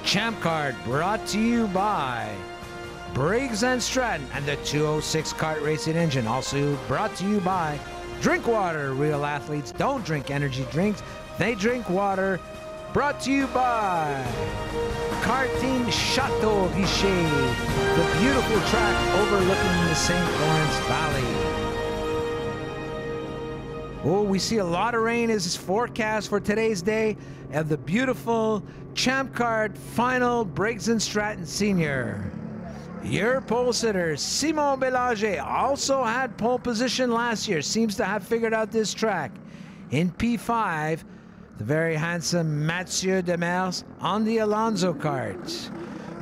Champ Card brought to you by Briggs Stratton and the 206 Kart Racing Engine. Also brought to you by Drink Water. Real athletes don't drink energy drinks, they drink water. Brought to you by Karting Château-Richer, the beautiful track overlooking the St. Lawrence Valley. Oh, we see a lot of rain as forecast for today's day of the beautiful Champ Card Final Briggs Stratton Senior. Your pole sitter, Simon Bélanger, also had pole position last year. Seems to have figured out this track. In P5, the very handsome Mathieu Demers on the Alonso kart.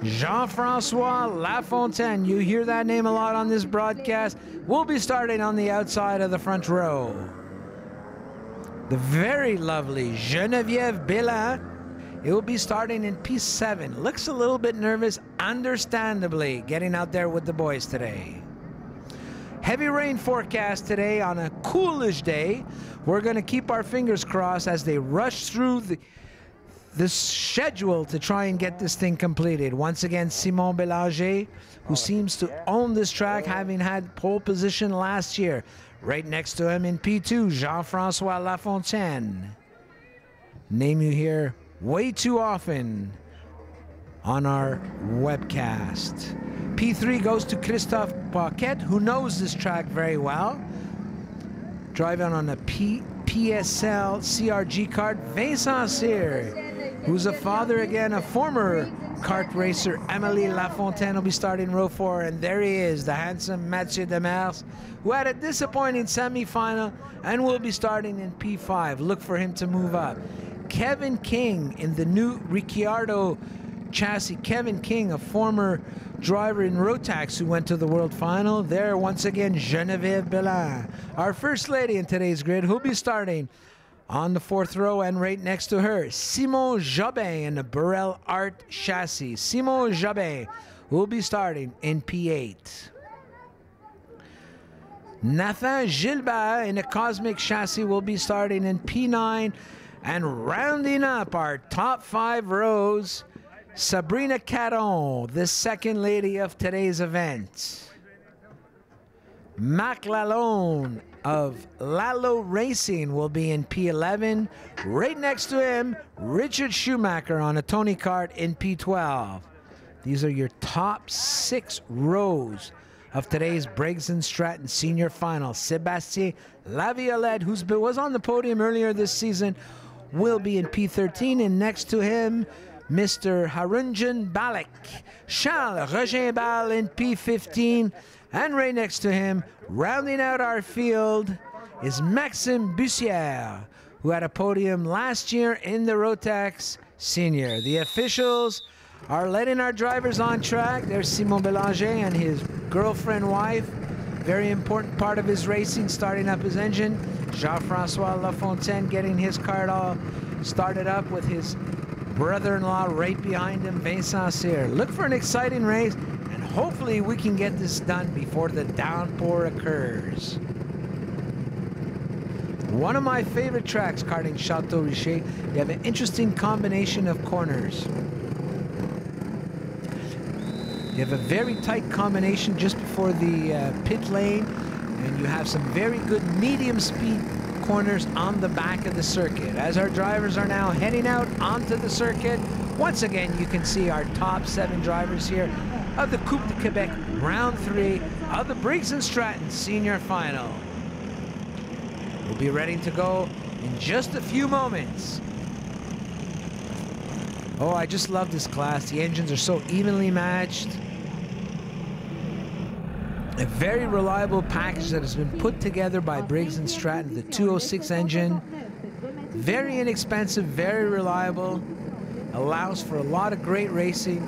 Jean-Francois Lafontaine, you hear that name a lot on this broadcast, will be starting on the outside of the front row. The very lovely Geneviève Bellin, it will be starting in P7. Looks a little bit nervous, understandably, getting out there with the boys today. Heavy rain forecast today on a coolish day. We're going to keep our fingers crossed as they rush through the schedule to try and get this thing completed. Once again, Simon Bélanger, who seems to own this track, having had pole position last year. Right next to him in P2, Jean-Francois Lafontaine. Name you hear way too often on our webcast. P3 goes to Christophe Paquette, who knows this track very well. Driving on a PSL CRG kart. Vincent Cyr, who's a father again, a former kart racer. Emily Lafontaine will be starting row 4, and there he is, the handsome Mathieu Demers, who had a disappointing semi-final and will be starting in P5. Look for him to move up. Kevin King in the new Ricciardo chassis. Kevin King, a former driver in Rotax who went to the World Final. There, once again, Geneviève Bellin, our first lady in today's grid, who'll be starting on the 4th row, and right next to her, Simon Jobin in the Burrell Art chassis. Simon Jobin will be starting in P8. Nathan Gilbert in a Cosmic chassis will be starting in P9. And rounding up our top 5 rows, Sabrina Caron, the second lady of today's event. Marc Lalonde of Lalo Racing will be in P11. Right next to him, Richard Schumacher on a Tony kart in P12. These are your top 6 rows of today's Briggs Stratton Senior Final. Sébastien Laviolette, who was on the podium earlier this season, will be in P13, and next to him, Mr. Harunjan Balak. Charles Roginbal in P15, and right next to him, rounding out our field, is Maxime Bussière, who had a podium last year in the Rotax Senior. The officials are letting our drivers on track. There's Simon Bélanger and his girlfriend, wife. Very important part of his racing, starting up his engine. Jean-Francois Lafontaine getting his kart all started up with his brother-in-law right behind him, Vincent Cyr. Look for an exciting race, and hopefully we can get this done before the downpour occurs. One of my favorite tracks, Karting Château-Richer. You have an interesting combination of corners. You have a very tight combination just before the pit lane, and you have some very good medium speed corners on the back of the circuit. As our drivers are now heading out onto the circuit, once again you can see our top 7 drivers here of the Coupe de Quebec round 3 of the Briggs Stratton Senior Final. We'll be ready to go in just a few moments. Oh, I just love this class. The engines are so evenly matched. A very reliable package that has been put together by Briggs Stratton, the 206 engine. Very inexpensive, very reliable, allows for a lot of great racing.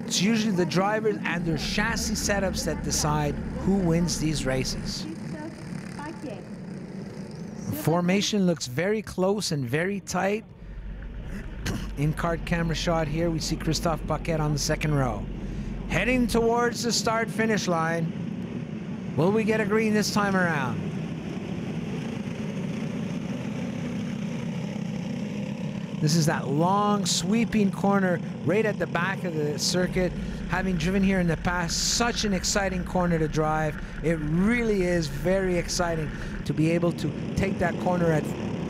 It's usually the drivers and their chassis setups that decide who wins these races. The formation looks very close and very tight. In-cart camera shot here, we see Christophe Paquette on the 2nd row. Heading towards the start-finish line. Will we get a green this time around? This is that long sweeping corner right at the back of the circuit. Having driven here in the past, such an exciting corner to drive. It really is very exciting to be able to take that corner at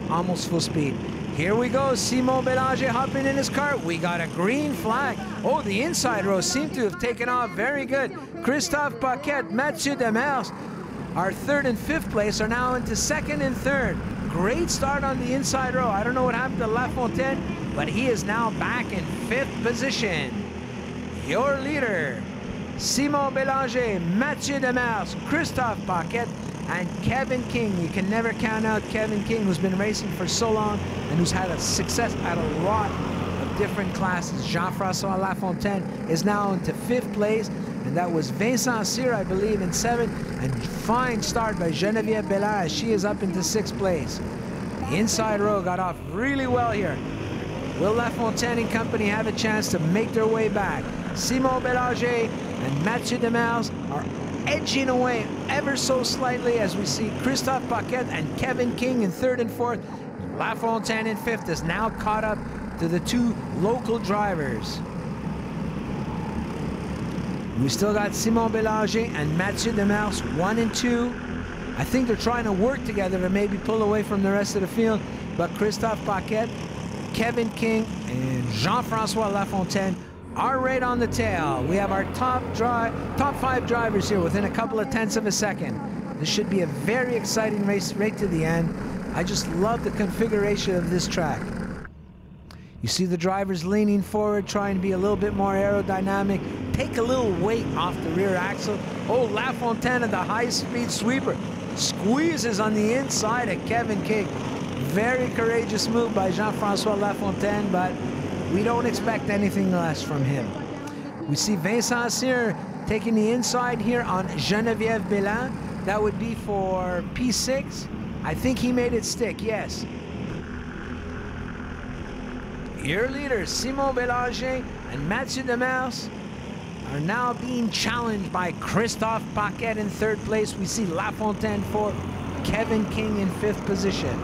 almost full speed. Here we go, Simon Bélanger hopping in his car. We got a green flag. Oh, the inside row seemed to have taken off very good. Christophe Paquette, Mathieu Demers, our third and fifth place, are now into second and third. Great start on the inside row. I don't know what happened to Lafontaine, but he is now back in fifth position. Your leader, Simon Bélanger, Mathieu Demers, Christophe Paquette, and Kevin King. You can never count out Kevin King, who's been racing for so long and who's had a success at a lot of different classes. Jean-François Lafontaine is now into fifth place, and that was Vincent Cyr, I believe, in seventh. And fine start by Geneviève Bellin. She is up into sixth place. The inside row got off really well here. Will Lafontaine and company have a chance to make their way back? Simon Bélanger and Mathieu Demers are edging away ever so slightly as we see Christophe Paquette and Kevin King in third and fourth. Lafontaine in fifth is now caught up to the two local drivers. We still got Simon Bélanger and Mathieu Demers 1 and 2. I think they're trying to work together to maybe pull away from the rest of the field, but Christophe Paquette, Kevin King, and Jean-François Lafontaine are right on the tail. We have our top five drivers here within a couple of tenths of a second. This should be a very exciting race right to the end. I just love the configuration of this track. You see the drivers leaning forward, trying to be a little bit more aerodynamic, take a little weight off the rear axle. Oh, Lafontaine at the high-speed sweeper squeezes on the inside of Kevin King. Very courageous move by Jean-François Lafontaine, but we don't expect anything less from him. We see Vincent Cyr taking the inside here on Geneviève Bellin. That would be for P6. I think he made it stick, yes. Your leaders, Simon Bélanger and Mathieu Demers, are now being challenged by Christophe Paquette in third place. We see Lafontaine fourth, Kevin King in fifth position.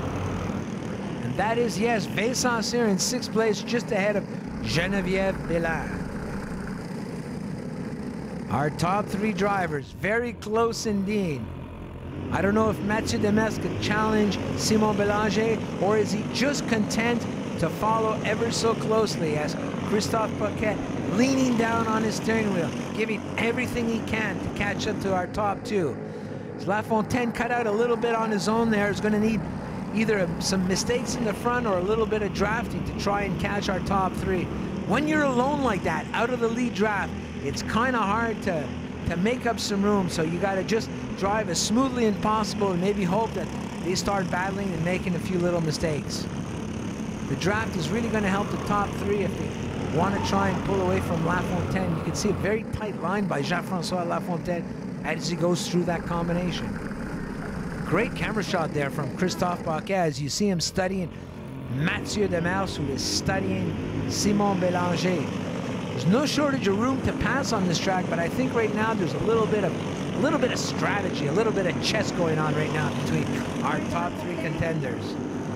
And that is, yes, Vincent Cyr in sixth place, just ahead of Geneviève Bellin. Our top three drivers, very close indeed. I don't know if Mathieu Demers could challenge Simon Bélanger, or is he just content to follow ever so closely as Christophe Paquette leaning down on his steering wheel, giving everything he can to catch up to our top two. As Lafontaine cut out a little bit on his own there, is going to need either some mistakes in the front or a little bit of drafting to try and catch our top three. When you're alone like that, out of the lead draft, it's kind of hard to make up some room, so you got to just drive as smoothly as possible and maybe hope that they start battling and making a few little mistakes. The draft is really going to help the top three if they want to try and pull away from Lafontaine. You can see a very tight line by Jean-François Lafontaine as he goes through that combination. Great camera shot there from Christophe Paquette as you see him studying Mathieu Demers, who is studying Simon Bélanger. There's no shortage of room to pass on this track, but I think right now there's a little bit of strategy, a little bit of chess going on right now between our top three contenders.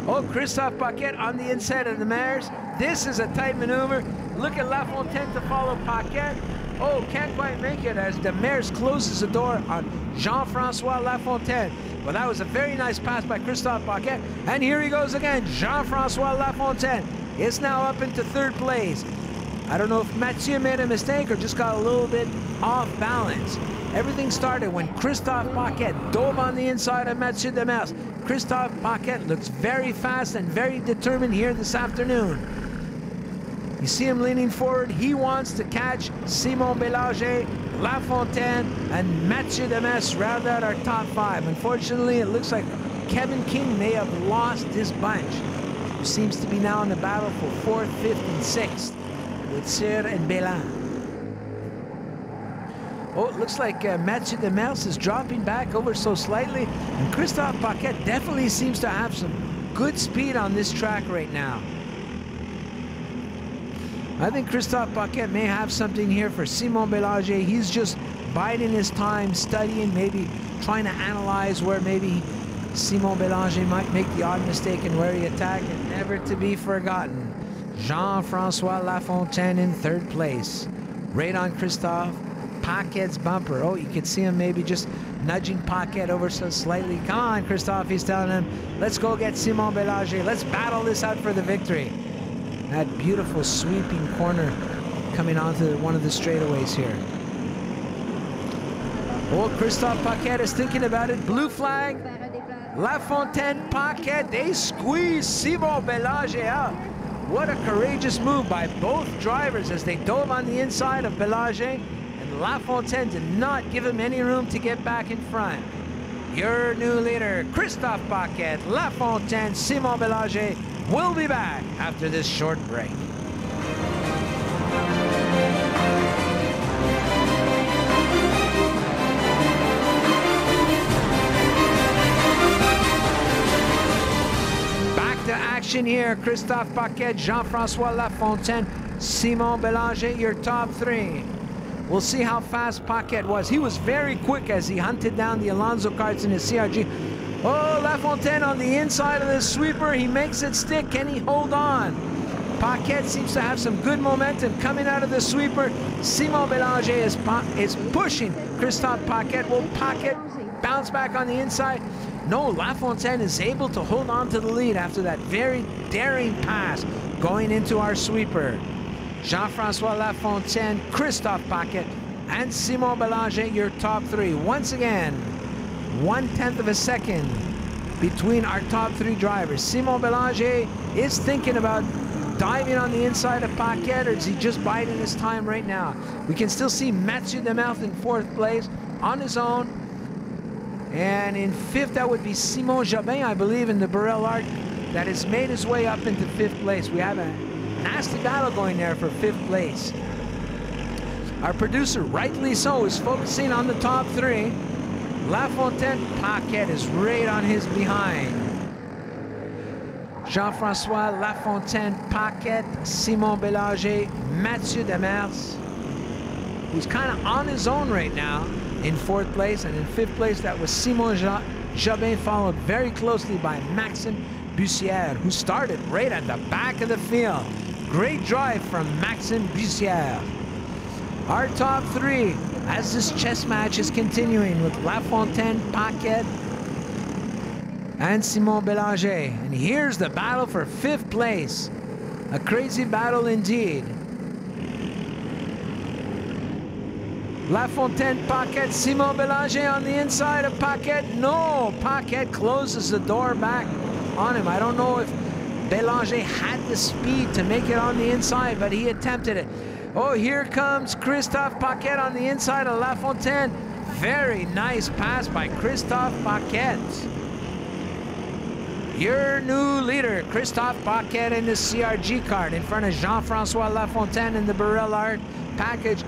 Oh, Christophe Paquette on the inside of the Demers. This is a tight maneuver. Look at Lafontaine to follow Paquette. Oh, can't quite make it as Demers closes the door on Jean-François Lafontaine. Well, that was a very nice pass by Christophe Paquette. And here he goes again. Jean-François Lafontaine is now up into third place. I don't know if Mathieu made a mistake or just got a little bit off balance. Everything started when Christophe Paquette dove on the inside of Mathieu Demers. Christophe Paquette looks very fast and very determined here this afternoon. You see him leaning forward. He wants to catch Simon Bélanger, Lafontaine, and Mathieu Demers round out our top five. Unfortunately, it looks like Kevin King may have lost this bunch, who seems to be now in the battle for fourth, fifth, and sixth with Cyr and Bellin. Oh, it looks like Mathieu Demers is dropping back over so slightly, and Christophe Paquette definitely seems to have some good speed on this track right now. I think Christophe Paquette may have something here for Simon Bélanger. He's just biding his time, studying, maybe trying to analyze where maybe Simon Bélanger might make the odd mistake and where he attacked. never to be forgotten. Jean-François Lafontaine in third place. Right on Christophe. Paquette's bumper. Oh, you can see him maybe just nudging Paquette over so slightly. Come on, Christophe, he's telling him, let's go get Simon Bélanger. Let's battle this out for the victory. That beautiful sweeping corner coming onto one of the straightaways here. Oh, Christophe Paquette is thinking about it. Blue flag. Lafontaine, Paquette, they squeeze Simon Bélanger out. What a courageous move by both drivers as they dove on the inside of Bélanger, and Lafontaine did not give him any room to get back in front. Your new leader, Christophe Paquette, Lafontaine, Simon Bélanger, will be back after this short break. Action here, Christophe Paquette, Jean-François Lafontaine, Simon Bélanger, your top three. We'll see how fast Paquette was. He was very quick as he hunted down the Alonso karts in his CRG. Oh, Lafontaine on the inside of the sweeper. He makes it stick. Can he hold on? Paquette seems to have some good momentum coming out of the sweeper. Simon Bélanger is pushing Christophe Paquette. Will Paquette bounce back on the inside? No, Lafontaine is able to hold on to the lead after that very daring pass going into our sweeper. Jean-François Lafontaine, Christophe Paquette, and Simon Bélanger, your top three. Once again, 1/10 of a second between our top three drivers. Simon Bélanger is thinking about diving on the inside of Paquette, or is he just biding his time right now? We can still see Mathieu Demers in fourth place on his own. And in fifth, that would be Simon Jobin, I believe, in the Burrell Art, that has made his way up into fifth place. We have a nasty battle going there for fifth place. Our producer, rightly so, is focusing on the top three. Lafontaine, Paquette is right on his behind. Jean-François Lafontaine, Paquette, Simon Bélanger, Mathieu Demers, who's kind of on his own right now in fourth place, and in fifth place that was Simon Jobin, followed very closely by Maxime Bussière, who started right at the back of the field. Great drive from Maxime Bussière. Our top three as this chess match is continuing with Lafontaine, Paquette, and Simon Bélanger. And here's the battle for fifth place. A crazy battle indeed. Lafontaine, Paquette, Simon Bélanger on the inside of Paquette. No, Paquette closes the door back on him. I don't know if Bélanger had the speed to make it on the inside, but he attempted it. Oh, here comes Christophe Paquette on the inside of Lafontaine. Very nice pass by Christophe Paquette. Your new leader, Christophe Paquette in the CRG kart in front of Jean-François Lafontaine in the Burrell Art package.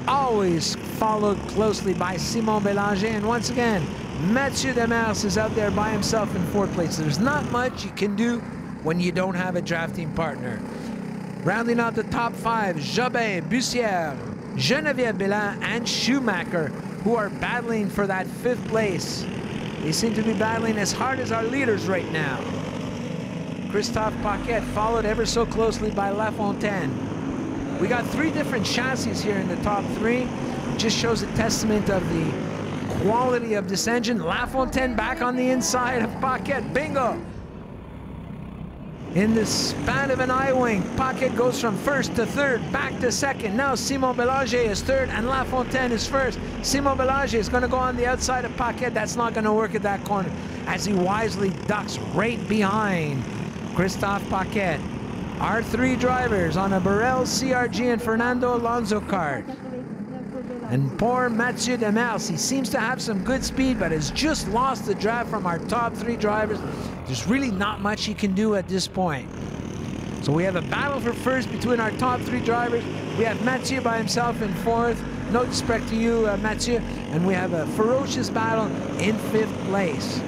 Always followed closely by Simon Bélanger, and once again, Mathieu Demers is out there by himself in fourth place. There's not much you can do when you don't have a drafting partner. Rounding out the top five, Jobin, Bussière, Geneviève Bélan, and Schumacher, who are battling for that fifth place. They seem to be battling as hard as our leaders right now. Christophe Paquette followed ever so closely by Lafontaine. We got three different chassis here in the top three. It just shows a testament of the quality of this engine. Lafontaine back on the inside of Paquette. Bingo! In the span of an I-wing, Paquette goes from first to third, back to second. Now Simon Bélanger is third and Lafontaine is first. Simon Bélanger is going to go on the outside of Paquette. That's not going to work at that corner as he wisely ducks right behind Christophe Paquette. Our three drivers on a Burrell CRG and Fernando Alonso kart. And poor Mathieu Demers, he seems to have some good speed, but has just lost the draft from our top three drivers. There's really not much he can do at this point. So we have a battle for first between our top three drivers. We have Mathieu by himself in fourth. No disrespect to you, Mathieu. And we have a ferocious battle in fifth place.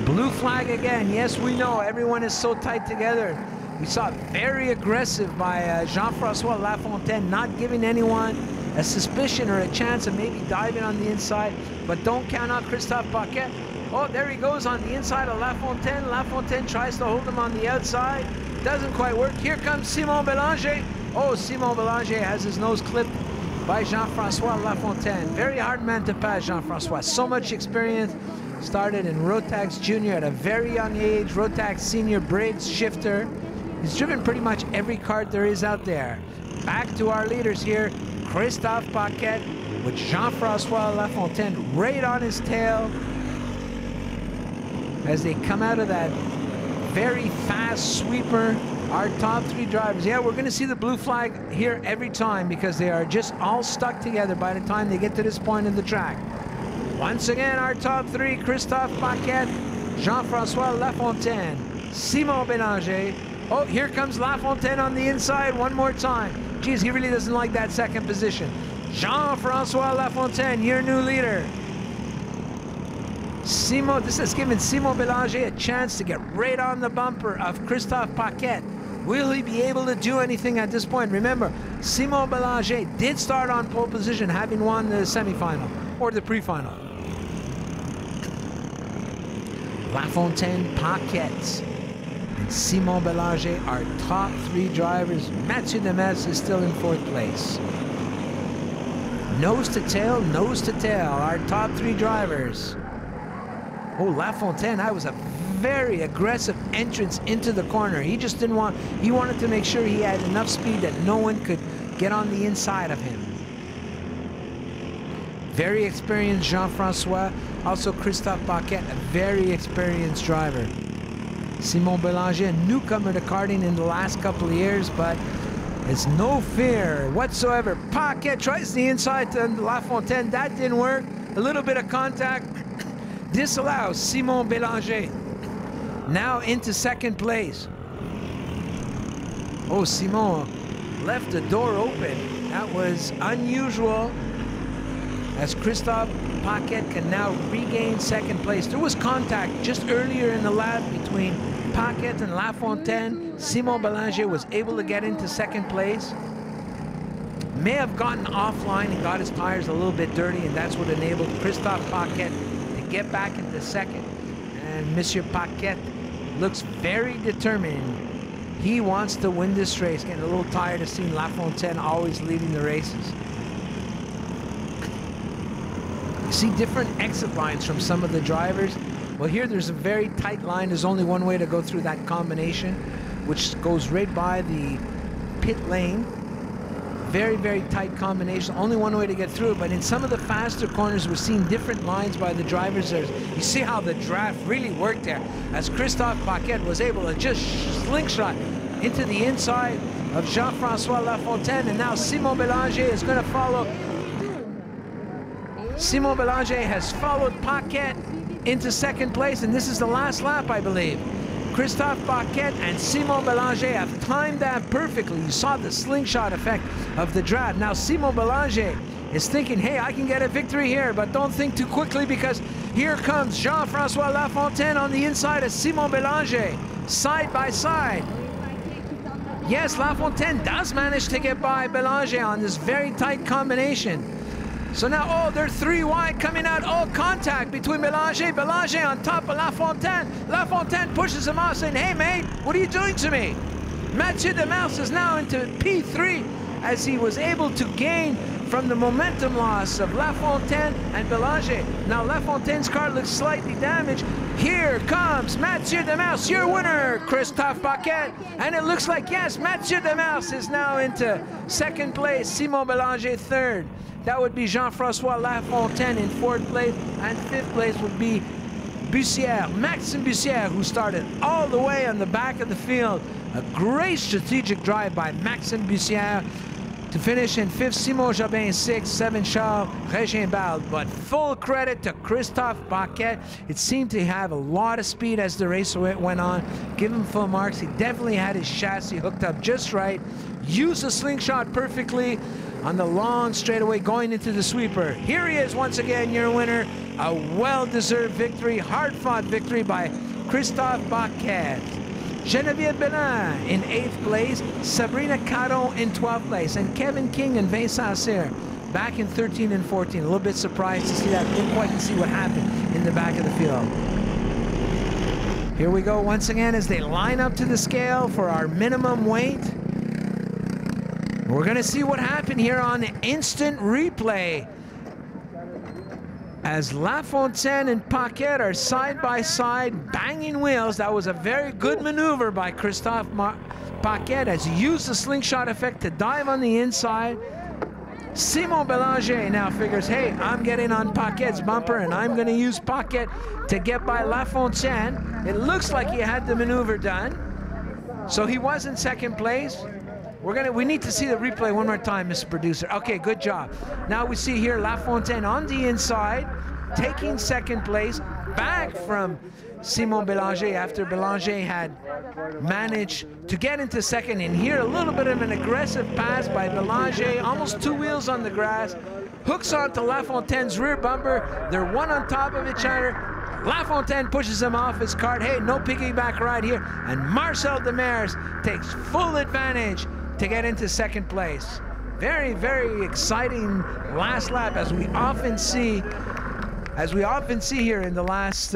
Blue flag again. Yes, we know everyone is so tight together. We saw very aggressive by Jean-François Lafontaine, not giving anyone a suspicion or a chance of maybe diving on the inside. But don't count out Christophe Paquette. Oh, there he goes on the inside of Lafontaine. Lafontaine tries to hold him on the outside. Doesn't quite work. Here comes Simon Bélanger. Oh, Simon Bélanger has his nose clipped by Jean-François Lafontaine. Very hard man to pass, Jean-François. So much experience. Started in Rotax Junior at a very young age. Rotax Senior Briggs shifter. He's driven pretty much every kart there is out there. Back to our leaders here. Christophe Paquette with Jean-François Lafontaine right on his tail as they come out of that very fast sweeper. Our top three drivers. Yeah, we're going to see the blue flag here every time because they are just all stuck together by the time they get to this point in the track. Once again, our top three, Christophe Paquette, Jean-François Lafontaine, Simon Bélanger. Oh, here comes Lafontaine on the inside one more time. Geez, he really doesn't like that second position. Jean-François Lafontaine, your new leader. Simon, this has given Simon Bélanger a chance to get right on the bumper of Christophe Paquette. Will he be able to do anything at this point? Remember, Simon Bélanger did start on pole position, having won the semifinal or the pre-final. Lafontaine, Paquette, and Simon Bélanger are top three drivers. Mathieu Demers is still in fourth place. Nose to tail, our top three drivers. Oh, Lafontaine, that was a very aggressive entrance into the corner. He just didn't want, he wanted to make sure he had enough speed that no one could get on the inside of him. Very experienced Jean-François, also Christophe Paquette, a very experienced driver. Simon Bélanger, a newcomer to karting in the last couple of years, but it's no fear whatsoever. Paquette tries the inside to Lafontaine, that didn't work. A little bit of contact. Disallows Simon Bélanger. Now into second place. Oh, Simon left the door open. That was unusual, as Christophe Paquette can now regain second place. There was contact just earlier in the lap between Paquette and Lafontaine. Simon Bélanger was able to get into second place. May have gotten offline and got his tires a little bit dirty, and that's what enabled Christophe Paquette get back into second. And Monsieur Paquette looks very determined. He wants to win this race. Getting a little tired of seeing Lafontaine always leading the races. You see different exit lines from some of the drivers. Well, here there's a very tight line. There's only one way to go through that combination, which goes right by the pit lane. Very, very tight combination. Only one way to get through it. But in some of the faster corners, we're seeing different lines by the drivers. You see how the draft really worked there, as Christophe Paquette was able to just slingshot into the inside of Jean-François Lafontaine. And now Simon Bélanger is going to follow. Simon Bélanger has followed Paquette into second place, and this is the last lap, I believe. Christophe Paquette and Simon Bélanger have timed that perfectly. You saw the slingshot effect of the draft. Now Simon Bélanger is thinking, hey, I can get a victory here, but don't think too quickly, because here comes Jean-François Lafontaine on the inside of Simon Bélanger, side by side. Yes, Lafontaine does manage to get by Bélanger on this very tight combination. So now, oh, they're three wide coming out. Oh, contact between Bélanger. Bélanger on top of Lafontaine. Lafontaine pushes him off, saying, hey, mate, what are you doing to me? Mathieu Demers is now into P3, as he was able to gain from the momentum loss of Lafontaine and Bélanger. Now Lafontaine's car looks slightly damaged. Here comes Mathieu Demers, your winner, Christophe Paquette. And it looks like, yes, Mathieu Demers is now into second place, Simon Bélanger third. That would be Jean-François Lafontaine in fourth place, and fifth place would be Bussière, Maxime Bussière, who started all the way on the back of the field. A great strategic drive by Maxime Bussière to finish in fifth. Simon Jobin sixth, seventh Charles Regimbald. But full credit to Christophe Paquette. It seemed to have a lot of speed as the race went on. Give him full marks. He definitely had his chassis hooked up just right. Used the slingshot perfectly on the long straightaway going into the sweeper. Here he is once again, your winner. A well-deserved victory, hard-fought victory by Christophe Paquette. Geneviève Bellin in 8th place, Sabrina Caron in 12th place, and Kevin King and Vincent Cyr back in 13 and 14. A little bit surprised to see that. Didn't quite see what happened in the back of the field. Here we go once again as they line up to the scale for our minimum weight. We're going to see what happened here on the instant replay as Lafontaine and Paquette are side by side banging wheels. That was a very good maneuver by Christophe Paquette as he used the slingshot effect to dive on the inside. Simon Bélanger now figures, hey, I'm getting on Paquette's bumper and I'm going to use Paquette to get by Lafontaine. It looks like he had the maneuver done, so he was in second place. We need to see the replay one more time, Mr. Producer. Okay, good job. Now we see here Lafontaine on the inside, taking second place, back from Simon Bélanger after Bélanger had managed to get into second. And here a little bit of an aggressive pass by Bélanger, almost 2 wheels on the grass, hooks onto Lafontaine's rear bumper. They're one on top of each other. Lafontaine pushes him off his cart. Hey, no piggyback ride here. And Marcel Demers takes full advantage to get into second place. Very, very exciting last lap, as we often see here in the last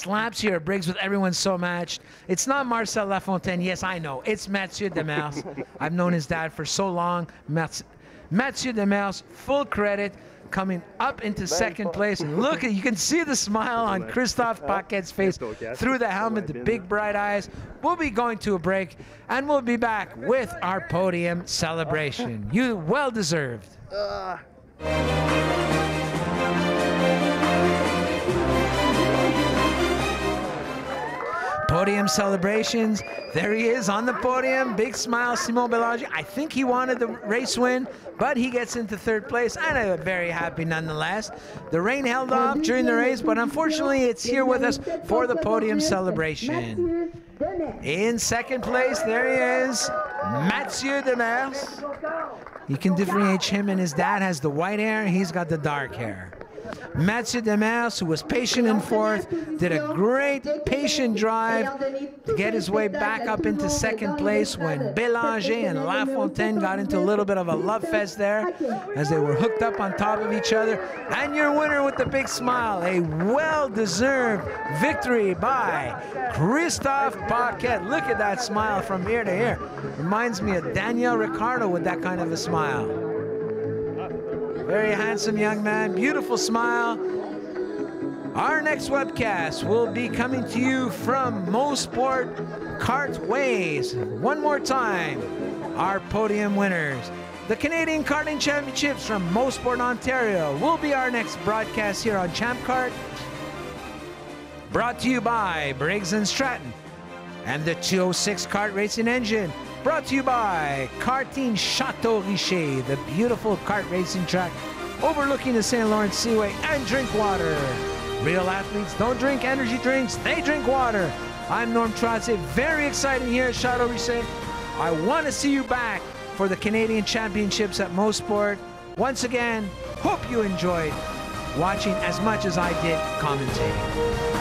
laps here, Briggs, with everyone so matched. It's not Marcel Lafontaine. Yes, I know. It's Mathieu Demers. I've known his dad for so long. Mathieu Demers, full credit, coming up into second place. And look, you can see the smile on Christophe Paquette's face through the helmet, the big bright eyes. We'll be going to a break, and we'll be back with our podium celebration. You well deserved. Podium celebrations. There he is on the podium. Big smile, Simon Bélanger. I think he wanted the race win, but he gets into third place, and I'm very happy nonetheless. The rain held off during the race, but unfortunately it's here with us for the podium celebration. In second place, there he is, Mathieu Demers. You can differentiate him, and his dad has the white hair, he's got the dark hair. Mathieu Demers, who was patient in fourth, did a great patient drive to get his way back up into second place when Bélanger and Lafontaine got into a little bit of a love fest there as they were hooked up on top of each other. And your winner with the big smile, a well-deserved victory by Christophe Paquette. Look at that smile from ear to ear. Reminds me of Daniel Ricciardo with that kind of a smile. Very handsome young man, beautiful smile. Our next webcast will be coming to you from Mosport Kartways. One more time, our podium winners. The Canadian Karting Championships from Mosport, Ontario will be our next broadcast here on Champ Kart. Brought to you by Briggs Stratton and the 206 kart racing engine. Brought to you by Karting Château-Richer, the beautiful kart racing track overlooking the St. Lawrence Seaway, and drink water. Real athletes don't drink energy drinks, they drink water. I'm Norm Trotze, very exciting here at Château-Richer. I want to see you back for the Canadian Championships at Mosport. Once again, hope you enjoyed watching as much as I did commentating.